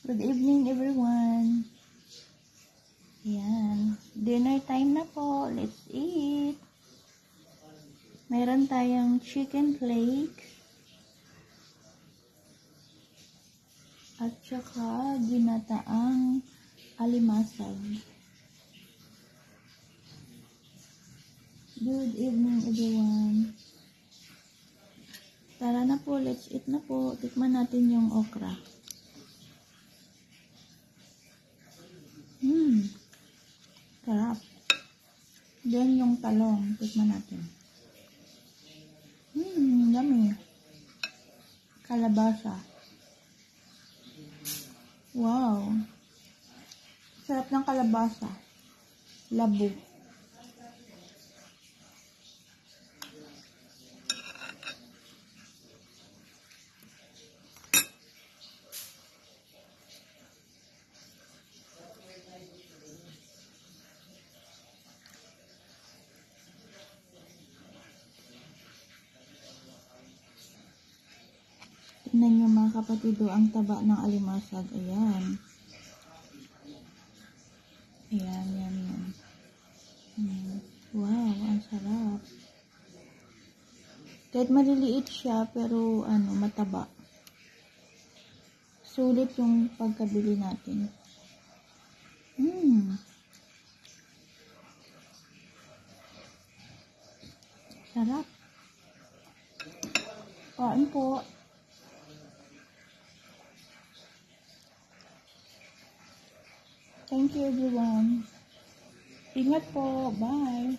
Good evening everyone. Ayan. Dinner time na po. Let's eat. Meron tayong chicken flakes. At saka ginataang alimasag. Good evening everyone. Tara na po. Let's eat na po. Tikman natin yung okra. Sarap. Then yung talong, tikman natin. Yummy. Kalabasa. Wow. Sarap ng kalabasa. Labo. Tingnan nyo mga kapatid, ang taba ng alimasag. Ayan. Ayan, yan. Wow, ang sarap. Kahit maliliit siya, pero mataba. Sulit yung pagkabili natin. Sarap. Kain po. Thank you everyone. Ingat po. Bye.